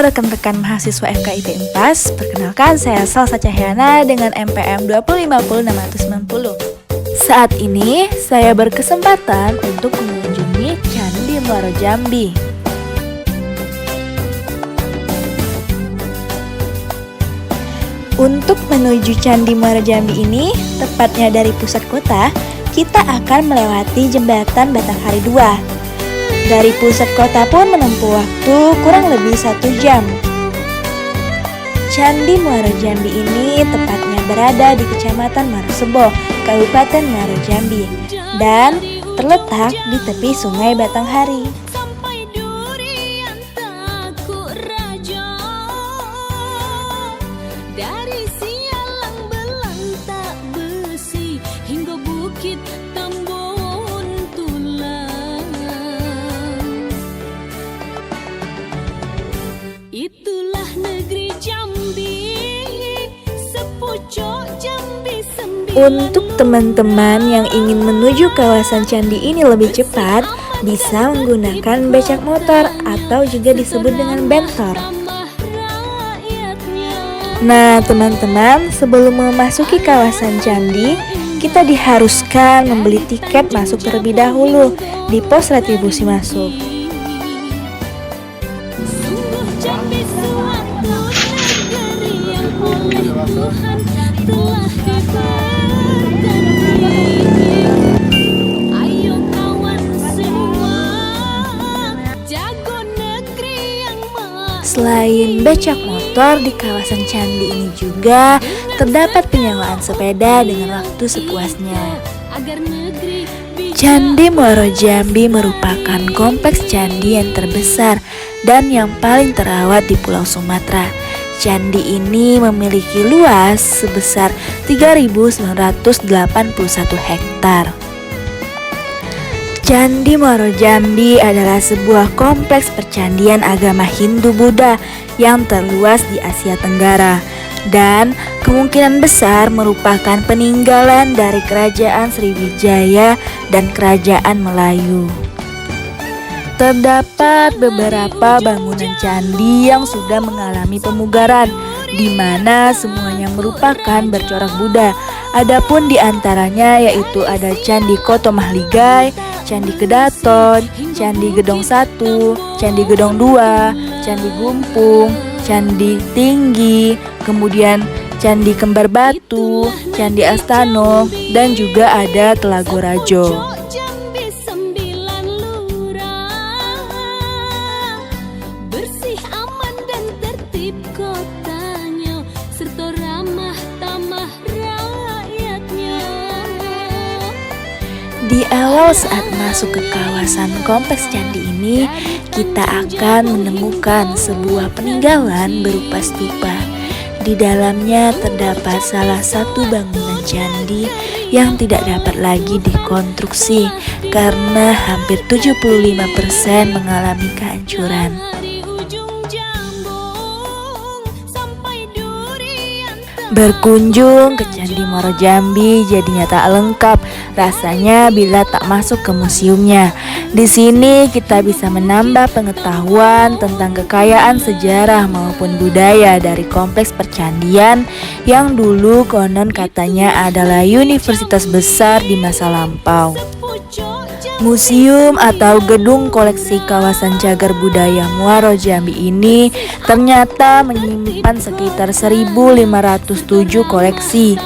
rekan-rekan mahasiswa FKIP Unpas, perkenalkan saya Salsa Cahyana dengan MPM 2050690. Saat ini saya berkesempatan untuk mengunjungi Candi Muaro Jambi. Untuk menuju Candi Muaro Jambi ini, tepatnya dari pusat kota, kita akan melewati jembatan Batanghari 2. Dari pusat kota pun menempuh waktu kurang lebih 1 jam. Candi Muaro Jambi ini tepatnya berada di Kecamatan Marosebo, Kabupaten Muaro Jambi, dan terletak di tepi Sungai Batanghari. Itulah negeri Jambi, sepucuk Jambi sembilan. Untuk teman-teman yang ingin menuju kawasan candi ini lebih cepat, bisa menggunakan becak motor atau juga disebut dengan bentor. Nah teman-teman, sebelum memasuki kawasan candi, kita diharuskan membeli tiket masuk terlebih dahulu di pos retribusi masuk. Jambi suatu negeri yang oleh Tuhan telah diberkati. Ayo kawan semua, jago negeri yang makmur. Selain becak motor, di kawasan candi ini juga terdapat penyewaan sepeda dengan waktu sepuasnya. Agar negeri Candi Muaro Jambi merupakan kompleks candi yang terbesar dan yang paling terawat di Pulau Sumatera. Candi ini memiliki luas sebesar 3.981 hektar. Candi Muaro Jambi adalah sebuah kompleks percandian agama Hindu-Buddha yang terluas di Asia Tenggara dan kemungkinan besar merupakan peninggalan dari Kerajaan Sriwijaya dan Kerajaan Melayu. Terdapat beberapa bangunan candi yang sudah mengalami pemugaran, di mana semuanya merupakan bercorak Buddha. Adapun di antaranya yaitu ada Candi Koto Mahligai, Candi Kedaton, Candi Gedong 1, Candi Gedong 2, Candi Gumpung, Candi Tinggi, kemudian Candi Kembar Batu, Candi Astano, dan juga ada Telago Rajo. Jambi sembilan lurah, bersih aman dan tertib kotanya, serta ramah tamah rakyatnya. Di awal saat masuk ke kawasan kompleks candi ini, kita akan menemukan sebuah peninggalan berupa stupa. Di dalamnya terdapat salah satu bangunan candi yang tidak dapat lagi dikonstruksi karena hampir 75% mengalami kehancuran. Dari ujung Jambung sampai Durian. Berkunjung ke Candi Muaro Jambi jadinya tak lengkap rasanya bila tak masuk ke museumnya. Di sini kita bisa menambah pengetahuan tentang kekayaan sejarah maupun budaya dari kompleks percandian yang dulu konon katanya adalah universitas besar di masa lampau. Museum atau gedung koleksi kawasan cagar budaya Muaro Jambi ini ternyata menyimpan sekitar 1.507 koleksi.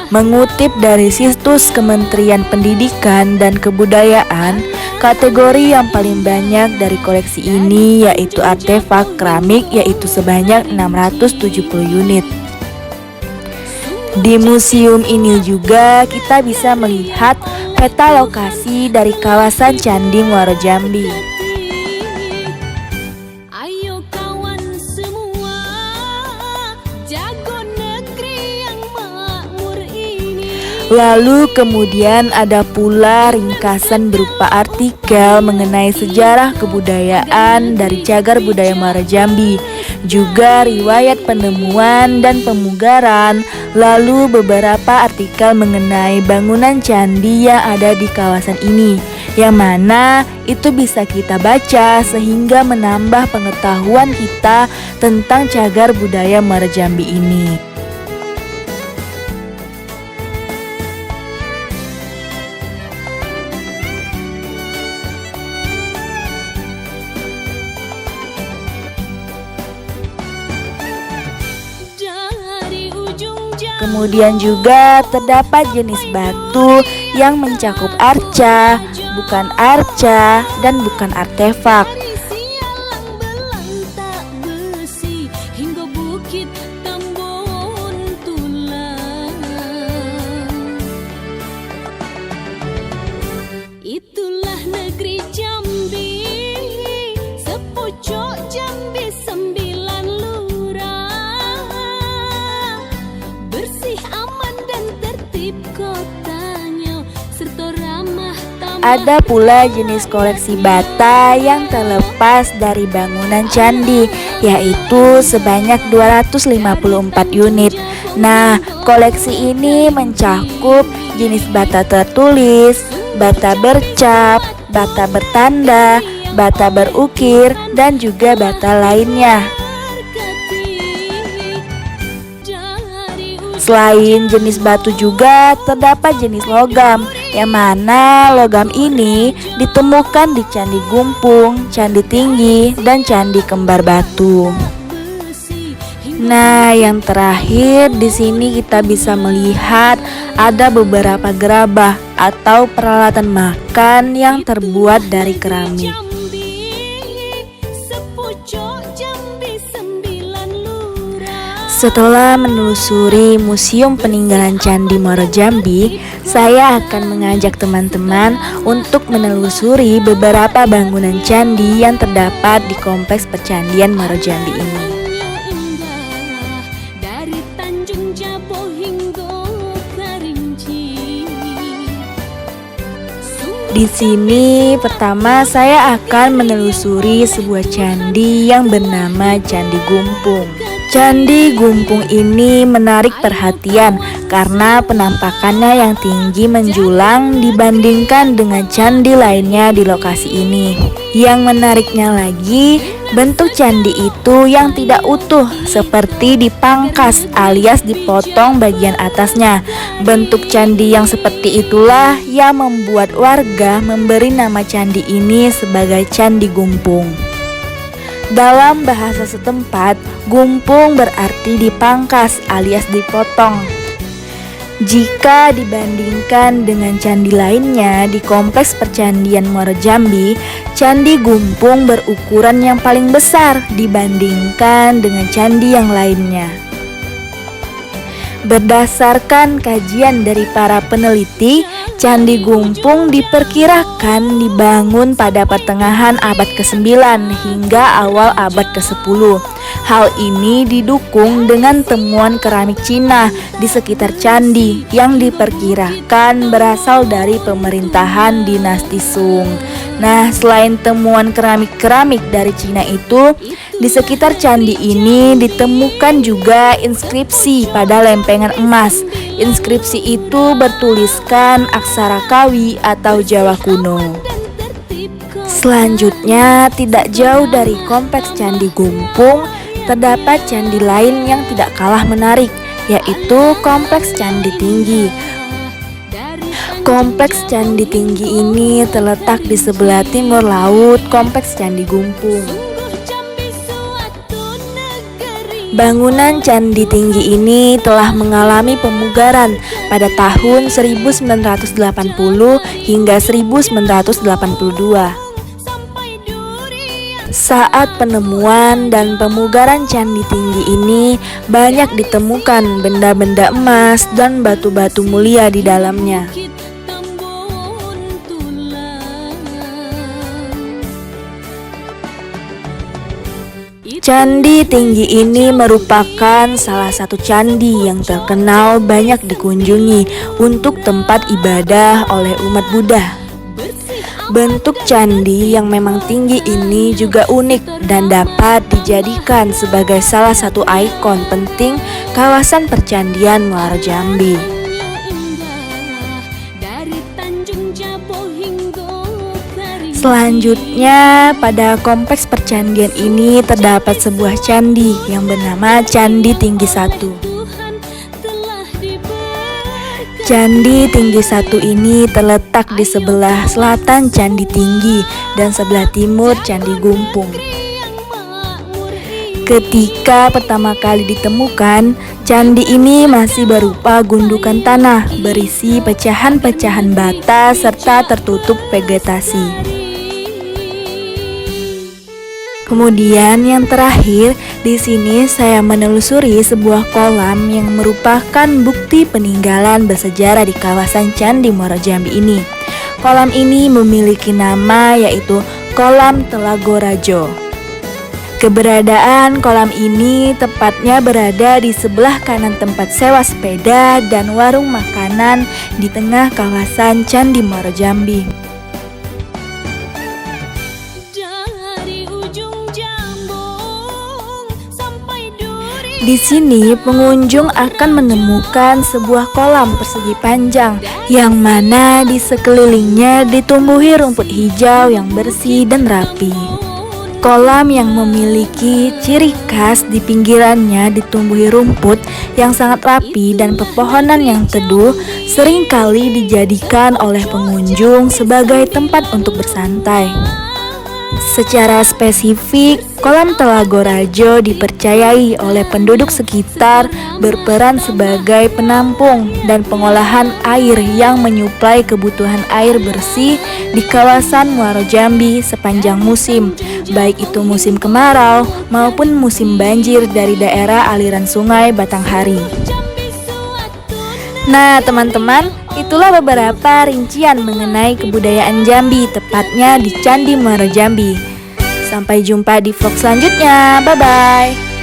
Mengutip dari situs Kementerian Pendidikan dan Kebudayaan, kategori yang paling banyak dari koleksi ini yaitu artefak keramik yaitu sebanyak 670 unit. Di museum ini juga kita bisa melihat peta lokasi dari kawasan Candi Muaro Jambi. Ayo kawan semua, jago negeri yang makmur ini. Lalu kemudian ada pula ringkasan berupa artikel mengenai sejarah kebudayaan dari cagar budaya Muaro Jambi, juga riwayat penemuan dan pemugaran, lalu beberapa artikel mengenai bangunan candi yang ada di kawasan ini. yang mana itu bisa kita baca sehingga menambah pengetahuan kita tentang cagar budaya Muara Jambi ini. Dari ujung jauh Kemudian juga terdapat jenis batu yang mencakup arca, bukan arca, dan bukan artefak. sialang belang tak besi hingga bukit Tambun Tulang. Itulah negeri Jambi, sepucuk Jambi 9 lurah, bersih aman dan tertib kotanya serta ramah tamah. Ada pula jenis koleksi bata yang terlepas dari bangunan candi, yaitu sebanyak 254 unit. Nah, koleksi ini mencakup jenis bata tertulis, bata bercap, bata bertanda, bata berukir, dan juga bata lainnya. Selain jenis batu juga terdapat jenis logam, yang mana logam ini ditemukan di Candi Gumpung, Candi Tinggi, dan Candi Kembar Batu. Nah, yang terakhir di sini kita bisa melihat ada beberapa gerabah atau peralatan makan yang terbuat dari keramik. Setelah menelusuri Museum Peninggalan Candi Muara Jambi, saya akan mengajak teman-teman untuk menelusuri beberapa bangunan candi yang terdapat di Kompleks Percandian Muara Jambi ini. Dari Tanjung Jabo hingga Kerinci. Di sini pertama saya akan menelusuri sebuah candi yang bernama Candi Gumpung. Candi Gumpung ini menarik perhatian karena penampakannya yang tinggi menjulang dibandingkan dengan candi lainnya di lokasi ini. Yang menariknya lagi, bentuk candi itu yang tidak utuh seperti dipangkas alias dipotong bagian atasnya. Bentuk candi yang seperti itulah yang membuat warga memberi nama candi ini sebagai Candi Gumpung. Dalam bahasa setempat, gumpung berarti dipangkas alias dipotong. Jika dibandingkan dengan candi lainnya di Kompleks Percandian Muara Jambi, Candi Gumpung berukuran yang paling besar dibandingkan dengan candi yang lainnya. Berdasarkan kajian dari para peneliti, Candi Gumpung diperkirakan dibangun pada pertengahan abad ke-9 hingga awal abad ke-10. Hal ini didukung dengan temuan keramik Cina di sekitar candi yang diperkirakan berasal dari pemerintahan dinasti Sung. Nah, selain temuan keramik-keramik dari Cina itu, di sekitar candi ini ditemukan juga inskripsi pada lempengan emas. Inskripsi itu bertuliskan aksara Kawi atau Jawa kuno. Selanjutnya, tidak jauh dari Kompleks Candi Gumpung, terdapat candi lain yang tidak kalah menarik, yaitu Kompleks Candi Tinggi. Kompleks Candi Tinggi ini terletak di sebelah timur laut Kompleks Candi Gumpung. Bangunan Candi Tinggi ini telah mengalami pemugaran pada tahun 1980 hingga 1982. Saat penemuan dan pemugaran Candi Tinggi ini, banyak ditemukan benda-benda emas dan batu-batu mulia di dalamnya. Candi Tinggi ini merupakan salah satu candi yang terkenal banyak dikunjungi untuk tempat ibadah oleh umat Buddha. Bentuk candi yang memang tinggi ini juga unik dan dapat dijadikan sebagai salah satu ikon penting kawasan percandian Muara Jambi. Dari Tanjung Jabo hingga Selanjutnya, pada kompleks percandian ini terdapat sebuah candi yang bernama Candi Tinggi Satu. Tuhan telah diberikan. Candi Tinggi Satu ini terletak di sebelah selatan Candi Tinggi dan sebelah timur Candi Gumpung. Yang makmur ini Ketika pertama kali ditemukan, candi ini masih berupa gundukan tanah berisi pecahan-pecahan bata serta tertutup vegetasi. Kemudian yang terakhir, di sini saya menelusuri sebuah kolam yang merupakan bukti peninggalan bersejarah di kawasan Candi Muaro Jambi ini. Kolam ini memiliki nama yaitu Kolam Telagorajo. Keberadaan kolam ini tepatnya berada di sebelah kanan tempat sewa sepeda dan warung makanan di tengah kawasan Candi Muaro Jambi. dari ujung jambung sampai duri. Di sini pengunjung akan menemukan sebuah kolam persegi panjang yang mana di sekelilingnya ditumbuhi rumput hijau yang bersih dan rapi. Kolam yang memiliki ciri khas di pinggirannya ditumbuhi rumput yang sangat rapi dan pepohonan yang teduh seringkali dijadikan oleh pengunjung sebagai tempat untuk bersantai. Secara spesifik, kolam Telagorajo dipercayai oleh penduduk sekitar berperan sebagai penampung dan pengolahan air yang menyuplai kebutuhan air bersih di kawasan Muaro Jambi sepanjang musim, baik itu musim kemarau maupun musim banjir dari daerah aliran sungai Batanghari. Jambi suatu Nah, teman-teman, itulah beberapa rincian mengenai kebudayaan Jambi, tepatnya di Candi Muaro Jambi. Sampai jumpa di vlog selanjutnya. Bye-bye.